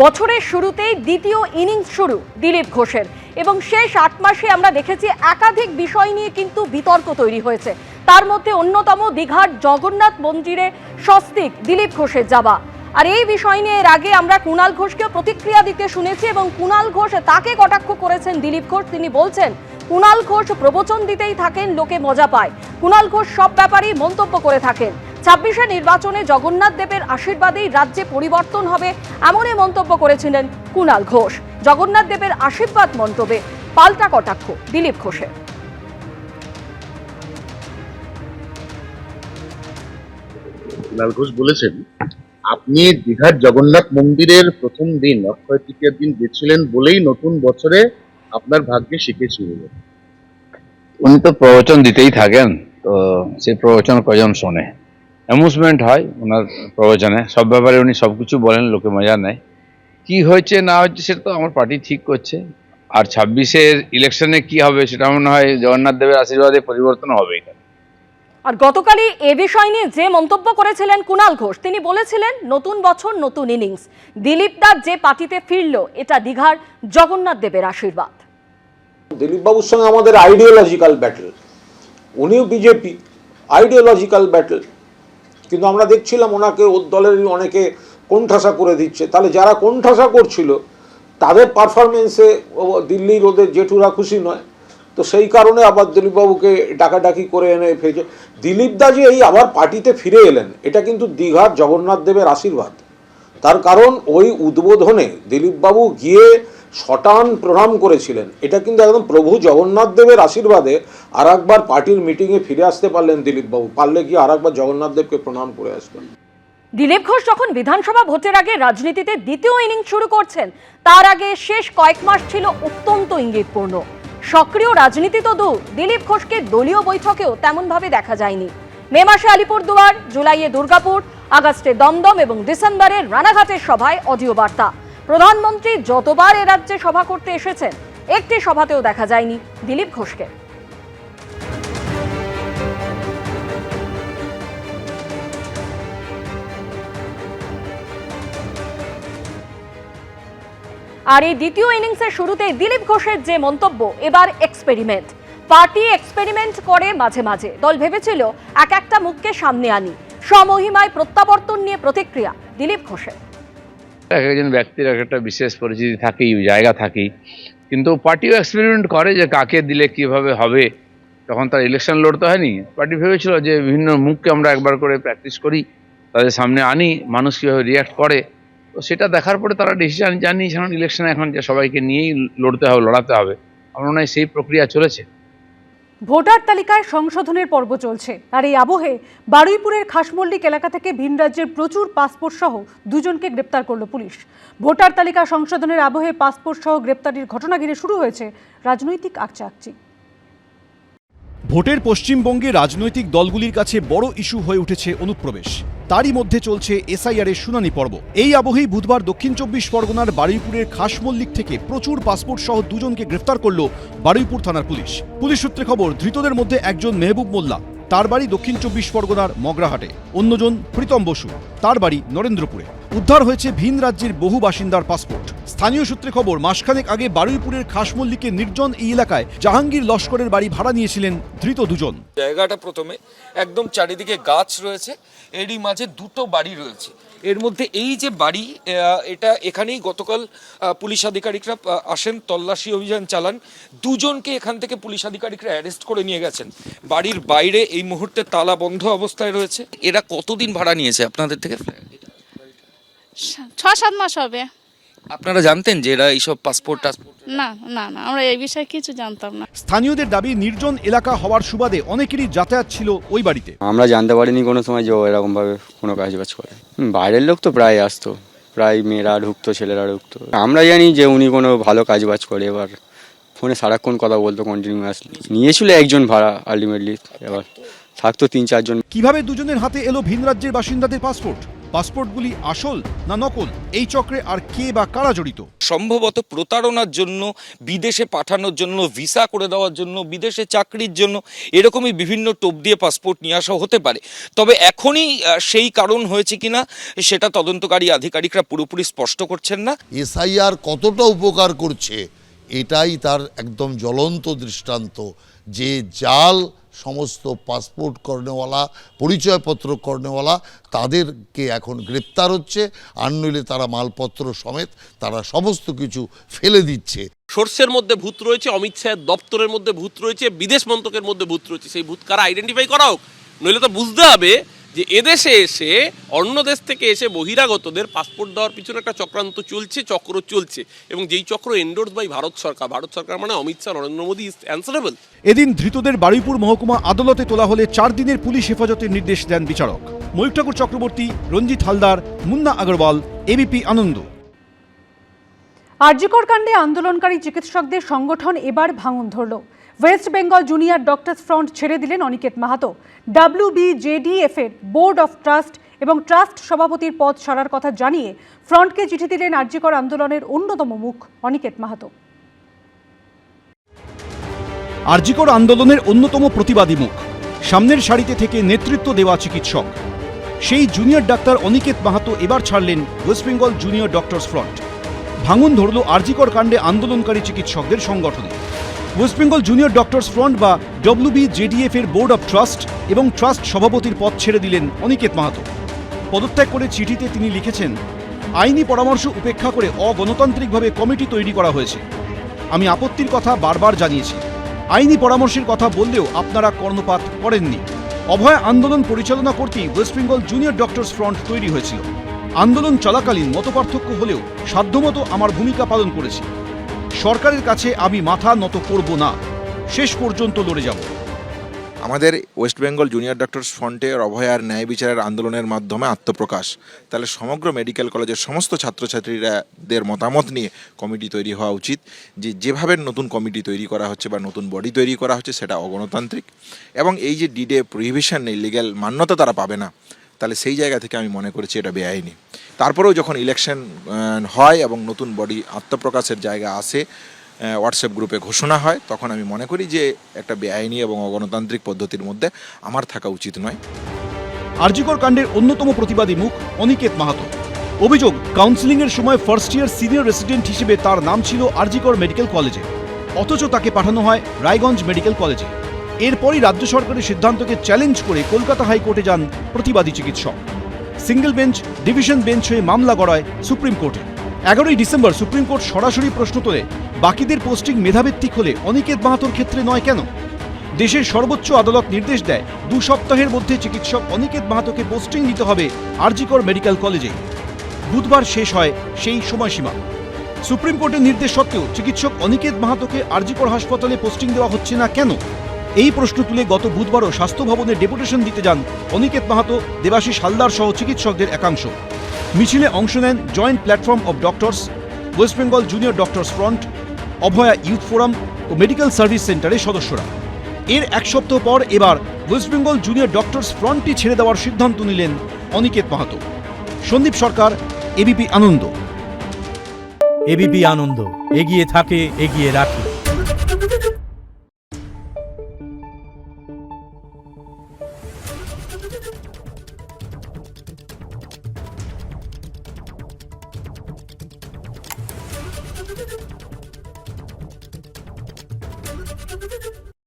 বছরের শুরুতেই দ্বিতীয় ইনিংস শুরু দিলীপ ঘোষের এবং শেষ ৮ মাসে আমরা দেখেছি একাধিক বিষয় নিয়ে কিন্তু বিতর্ক তৈরি হয়েছে। তার মধ্যে অন্যতম দীঘার জগন্নাথ মন্দিরে স্বস্তিক দিলীপ ঘোষের যাওয়া। আর এই বিষয় নিয়ে এর আগে আমরা কুণাল ঘোষকে প্রতিক্রিয়া দিতে শুনেছি এবং কুণাল ঘোষ তাকে কটাক্ষ করেছেন দিলীপ ঘোষ। তিনি বলছেন কুণাল ঘোষ প্রবচন দিতেই থাকেন, লোকে মজা পায়। কুণাল ঘোষ সব ব্যাপারেই মন্তব্য করে থাকেন। ২৬শে নির্বাচনে জগন্নাথ দেবের আশীর্বাদেই রাজ্যে পরিবর্তন হবে, এমনই মন্তব্য করেছিলেন কুণাল ঘোষ। জগন্নাথ দেবের আশীর্বাদ মন্তব্যে পাল্টা কটাক্ষ দিলীপ ঘোষের। কুণাল ঘোষ বলেছেন, আপনি দীঘার জগন্নাথ মন্দিরের প্রথম দিন অক্ষয় তৃতীয়ার দিন গেছিলেন বলেই নতুন বছরে আপনার ভাগ্যে শিখেছিল। উনি তো প্রবচন দিতেই থাকেন, তো সেই প্রবচন কজন শোনে? অ্যামিউজমেন্ট হয় ওনার প্রবচনে, সব ব্যাপারে উনি সবকিছু বলেন, লোকে মজা নেয়। কি হয়েছে না হচ্ছে সেটা তো আমার পার্টি ঠিক করছে। আর ২৬-এর ইলেকশনে কি হবে সেটা মনে হয় জগন্নাথ দেবের আশীর্বাদে পরিবর্তন হবে। আর গতকালই এ বিষয় নিয়ে যে মন্তব্য করেছিলেন কুণাল ঘোষ, তিনি বলেছিলেন নতুন বছর নতুন ইনিংস। দিলীপ দার যে পার্টিতে ফিরল, এটা দীঘার জগন্নাথ দেবের আশীর্বাদ। দিলীপ বাবুর সঙ্গে আমাদের আইডিওলজিক্যাল ব্যাটল, উনিও বিজেপি, আইডিওলজিক্যাল ব্যাটল। কিন্তু আমরা দেখছিলাম ওনাকে ওর দলেরই অনেকে কোণঠাসা করে দিচ্ছে। তাহলে যারা কোণঠাসা করছিল তাদের পারফরমেন্সে দিল্লির ওদের জেঠুরা খুশি নয়, তো সেই কারণে আবার দিলীপবাবুকে ডাকাডাকি করে এনে ফেলছে। দিলীপ দা যে এই আবার পার্টিতে ফিরে এলেন, এটা কিন্তু দীঘার জগন্নাথ দেবের আশীর্বাদ। তার কারণ ওই উদ্বোধনে দিলীপবাবু গিয়ে শটান প্রণাম করেছিলেন, এটা কিন্তু একদম প্রভু জগন্নাথ দেবের আশীর্বাদে আর একবার পার্টির মিটিংয়ে ফিরে আসতে পারলেন দিলীপবাবু। পারলে গিয়ে আর একবার জগন্নাথ দেবকে প্রণাম করে আসবেন। দিলীপ ঘোষ যখন বিধানসভা ভোটের আগে রাজনীতিতে দ্বিতীয় ইনিংস শুরু করছেন, তার আগে শেষ কয়েক মাস ছিল অত্যন্ত ইঙ্গিতপূর্ণ। সক্রিয় রাজনীতি তো দূর, দিলীপ ঘোষকে দলীয় বৈঠকেও তেমনভাবে দেখা যায়নি। মে মাসে আলিপুরদুয়ার, জুলাইয়ে দুর্গাপুর, আগস্টে দমদম এবং ডিসেম্বরে রানাঘাটের সভায় অডিও বার্তা। প্রধানমন্ত্রী যতবার এ রাজ্যে সভা করতে এসেছেন, একটি সভাতেও দেখা যায়নি দিলীপ ঘোষকে। আর এই দ্বিতীয় ইনিংসের শুরুতে দিলীপ ঘোষের যে মন্তব্য, এবার এক্সপেরিমেন্ট। পার্টি এক্সপেরিমেন্ট করে মাঝে মাঝে। দল ভেবেছিল এক একটা মুখকে সামনে আনি। স্বমহিমায় প্রত্যাবর্তন নিয়ে প্রতিক্রিয়া দিলীপ ঘোষের। এক একজন ব্যক্তির এক একটা বিশেষ পরিচিতি থাকেই, জায়গা থাকেই, কিন্তু পার্টিও এক্সপেরিমেন্ট করে যে কাকে দিলে কিভাবে হবে। তখন তার ইলেকশন লড়তে হয়নি, পার্টি ভেবেছিল যে বিভিন্ন মুখকে আমরা একবার করে প্র্যাকটিস করি, তাদের সামনে আনি, মানুষ কীভাবে রিয়াক্ট করে। তো সেটা দেখার পরে তারা ডিসিশন জানিয়েছেন ইলেকশনে এখন যে সবাইকে নিয়েই লড়তে হবে, লড়াতে হবে। আমার মনে হয় সেই প্রক্রিয়া চলেছে। ভোটার তালিকায় সংশোধনের পর্ব চলছে, আর এই আবহে বারুইপুরের খাসমল্লিক এলাকা থেকে ভিন রাজ্যের প্রচুর পাসপোর্ট সহ দুজনকে গ্রেপ্তার করল পুলিশ। ভোটার তালিকা সংশোধনের আবহে পাসপোর্ট সহ গ্রেপ্তারির ঘটনা ঘিরে শুরু হয়েছে রাজনৈতিক আকচাকচি। ভোটের পশ্চিমবঙ্গে রাজনৈতিক দলগুলির কাছে বড় ইস্যু হয়ে উঠেছে অনুপ্রবেশ। তারই মধ্যে চলছে এসআইআরের শুনানি পর্ব। এই আবহেই বুধবার দক্ষিণ ২৪ পরগনার বারুইপুরের খাসমল্লিক থেকে প্রচুর পাসপোর্ট সহ দুজনকে গ্রেফতার করল বারুইপুর থানার পুলিশ। পুলিশ সূত্রে খবর, ধৃতদের মধ্যে একজন মেহবুব মোল্লা, তার বাড়ি দক্ষিণ ২৪ পরগনার মগরাহাটে। অন্যজন প্রীতম বসু, তার বাড়ি নরেন্দ্রপুরে। উদ্ধার হয়েছে ভিন রাজ্যের বহু বাসিন্দার পাসপোর্ট। স্থানীয় সূত্রে খবর, মাসখানেক আগে বারুইপুরের খাসমল্লিকের নির্জন এই এলাকায় জাহাঙ্গীর লস্করের বাড়ি ভাড়া নিয়েছিলেন ধৃত দুজন। জায়গাটা প্রথমে একদম চারিদিকে গাছ রয়েছে, এরই মাঝে দুটো বাড়ি রয়েছে। এর মধ্যে এই যে বাড়ি, এটা এখানেই গতকাল পুলিশ আধিকারিকরা আসেন, তল্লাশি অভিযান চালান। দুজনকে এখান থেকে পুলিশ আধিকারিকরা অ্যারেস্ট করে নিয়ে গেছেন। বাড়ির বাইরে এই মুহূর্তে তালা বন্ধ অবস্থায় রয়েছে। এরা কতদিন ভাড়া নিয়েছে আপনাদের থেকে? ৬-৭ মাস হবে। আপনারা জানতেন যে এরা এইসব পাসপোর্ট? না না না, আমরা এই বিষয়ে কিছু জানতাম না। স্থানীয়দের দাবি, নির্জন এলাকা হওয়ার সুবাদে অনেকেরই যাতায়াত ছিল ওই বাড়িতে। আমরা জানতে পারিনি কোনো সময় যে ও এরকমভাবে কোনো কাজ বাজ করে। বাইরের লোক তো প্রায় আসতো, প্রায় মেয়েরা ঢুকতো, ছেলেরা ঢুকতো। আমরা জানি যে উনি কোনো ভালো কাজ বাজ করে। এবার ফোনে সারাক্ষণ কথা বলতো, কন্টিনিউয়াসলি। নিয়েছিল একজন ভাড়া আলটিমেটলি, এবার থাকতো ৩-৪ জন। কিভাবে দুজনের হাতে এলো ভিন রাজ্যের বাসিন্দাদের পাসপোর্ট? পাসপোর্টগুলি আসল না নকল, এই চক্রে আর কে বা কারা জড়িত? সম্ভবত প্রতারণার জন্য, বিদেশে পাঠানোর জন্য, ভিসা করে দেওয়ার জন্য, বিদেশে চাকরির জন্য এরকমই বিভিন্ন টোপ দিয়ে পাসপোর্ট নিয়ে আসা হতে পারে। তবে এখনই সেই কারণ হয়েছে কিনা সেটা তদন্তকারী আধিকারিকরা পুরোপুরি স্পষ্ট করছেন না। এসআইআর কতটা উপকার করছে এটাই তার একদম জ্বলন্ত দৃষ্টান্ত, যে জাল সমস্ত পাসপোর্ট করনেওয়ালা, পরিচয়পত্র করনেওয়ালা তাদেরকে এখন গ্রেপ্তার হচ্ছে, আর নইলে তারা মালপত্র সমেত তারা সমস্ত কিছু ফেলে দিচ্ছে। সোর্সের মধ্যে ভূত রয়েছে, অমিত শাহের দপ্তরের মধ্যে ভূত রয়েছে, বিদেশ মন্ত্রকের মধ্যে ভূত রয়েছে। সেই ভূত কারা আইডেন্টিফাই করা হোক, নইলে তো বুঝতে হবে যে এদেশে এসে অন্য দেশ থেকে এসে বহিরাগতদের পাসপোর্ট দেওয়ার পিছনে একটা চক্রান্ত চলছে, চক্র চলছে, এবং যেই চক্র এন্ডোর্স বাই ভারত সরকার মানে অমিত শাহ, নরেন্দ্র মোদী ইজ অ্যান্সারেবল। এদিন ধৃতদের বারুইপুর মহকুমা আদালতে তোলা হলে 4 দিনের পুলিশ হেফাজতের নির্দেশ দেন বিচারক। ময়ূর ঠাকুর চক্রবর্তী, রঞ্জিত হালদার, মুন্না আগরওয়াল, এবিপি আনন্দ। আরজিকর কাণ্ডে আন্দোলনকারী চিকিৎসকদের সংগঠন এবার ভাঙন ধরল। West Bengal junior doctors front ছেড়ে দিলেন অনিকেত মাহাতো। WBJDF এর বোর্ড অফ ট্রাস্ট এবং ট্রাস্ট সভাপতির পদ ছাড়ার কথা জানিয়ে ফ্রন্টকে চিঠি দিলেন আরজিকর আন্দোলনের অন্যতম মুখ অনিকেত মাহাতো। আরজিকর আন্দোলনের অন্যতম প্রতিবাদী মুখ, সামনের সারিতে থেকে নেতৃত্ব দেওয়া চিকিৎসক, সেই জুনিয়র ডাক্তার অনিকেত মাহাতো এবার ছাড়লেন West Bengal junior doctors front. ভাঙন ধরল আরজিকর কাণ্ডে আন্দোলনকারী চিকিৎসকদের সংগঠনে। West Bengal junior doctors front বা WBJDF এর বোর্ড অফ ট্রাস্ট এবং ট্রাস্ট সভাপতির পদ ছেড়ে দিলেন অনিকেত মাহাতো। পদত্যাগ করে চিঠিতে তিনি লিখেছেন, আইনি পরামর্শ উপেক্ষা করে অগণতান্ত্রিকভাবে কমিটি তৈরি করা হয়েছে। আমি আপত্তির কথা বারবার জানিয়েছি। আইনি পরামর্শের কথা বললেও আপনারা কর্ণপাত করেননি। অভয় আন্দোলন পরিচালনা করতেই West Bengal junior doctors front তৈরি হয়েছিল। আন্দোলন চলাকালীন মতপার্থক্য হলেও সাধ্যমতো আমার ভূমিকা পালন করেছি। সরকারের কাছে আমি মাথা নত করব না, শেষ পর্যন্ত লড়ে যাব। আমাদের ওয়েস্ট বেঙ্গল জুনিয়র ডক্টরস ফ্রন্টের অভয়ার ন্যায় বিচারের আন্দোলনের মাধ্যমে আত্মপ্রকাশ, তাহলে সমগ্র মেডিকেল কলেজের সমস্ত ছাত্রছাত্রীদের মতামত নিয়ে কমিটি তৈরি হওয়া উচিত। যেভাবে নতুন কমিটি তৈরি করা হচ্ছে বা নতুন বডি তৈরি করা হচ্ছে সেটা অগণতান্ত্রিক, এবং এই যে ডিডে প্রহিবিশন নেই, লিগ্যাল মান্যতা তারা পাবে না, তাহলে সেই জায়গা থেকে আমি মনে করেছি এটা বেআইনি। তারপরেও যখন ইলেকশন হয় এবং নতুন বডি আত্মপ্রকাশের জায়গা আসে, হোয়াটসঅ্যাপ গ্রুপে ঘোষণা হয়, তখন আমি মনে করি যে একটা বেআইনি এবং অগণতান্ত্রিক পদ্ধতির মধ্যে আমার থাকা উচিত নয়। আরজিকর কাণ্ডের অন্যতম প্রতিবাদী মুখ অনিকেত মাহাতো। অভিযোগ, কাউন্সিলিংয়ের সময় ফার্স্ট ইয়ার সিনিয়র রেসিডেন্ট হিসেবে তার নাম ছিল আরজিকর মেডিকেল কলেজে, অথচ তাকে পাঠানো হয় রায়গঞ্জ মেডিকেল কলেজে। এরপরই রাজ্য সরকারের সিদ্ধান্তকে চ্যালেঞ্জ করে কলকাতা হাইকোর্টে যান প্রতিবাদী চিকিৎসক। সিঙ্গেল বেঞ্চ, ডিভিশন বেঞ্চ হয়ে মামলা গড়ায় সুপ্রিম কোর্টে। 11ই ডিসেম্বর সুপ্রিম কোর্ট সরাসরি প্রশ্ন তোলে, বাকিদের পোস্টিং মেধাভিত্তিক হলে অনিকেত মাহাতোর ক্ষেত্রে নয় কেন? দেশের সর্বোচ্চ আদালত নির্দেশ দেয় 2 সপ্তাহের মধ্যে চিকিৎসক অনিকেত মাহাতোকে পোস্টিং দিতে হবে আরজিকর মেডিকেল কলেজে। বুধবার শেষ হয় সেই সময়সীমা। সুপ্রিম কোর্টের নির্দেশ সত্ত্বেও চিকিৎসক অনিকেত মাহাতোকে আরজিকর হাসপাতালে পোস্টিং দেওয়া হচ্ছে না কেন? এই প্রশ্ন তুলে গত বুধবারও স্বাস্থ্য ভবনে ডেপুটেশন দিতে যান অনিকেত মাহাতো, দেবাশিস হালদার সহ চিকিৎসকদের একাংশ। মিছিলে অংশ নেন joint platform of doctors, West Bengal junior doctors front, Abhaya youth forum ও মেডিকেল সার্ভিস সেন্টারের সদস্যরা। এর 1 সপ্তাহ পর এবার ওয়েস্ট বেঙ্গল জুনিয়র ডক্টরস ফ্রন্টটি ছেড়ে দেওয়ার সিদ্ধান্ত নিলেন অনিকেত মাহাতো। সন্দীপ সরকার, এবিপি আনন্দ। এবিপি আনন্দ, এগিয়ে থাকে, এগিয়ে রাখে।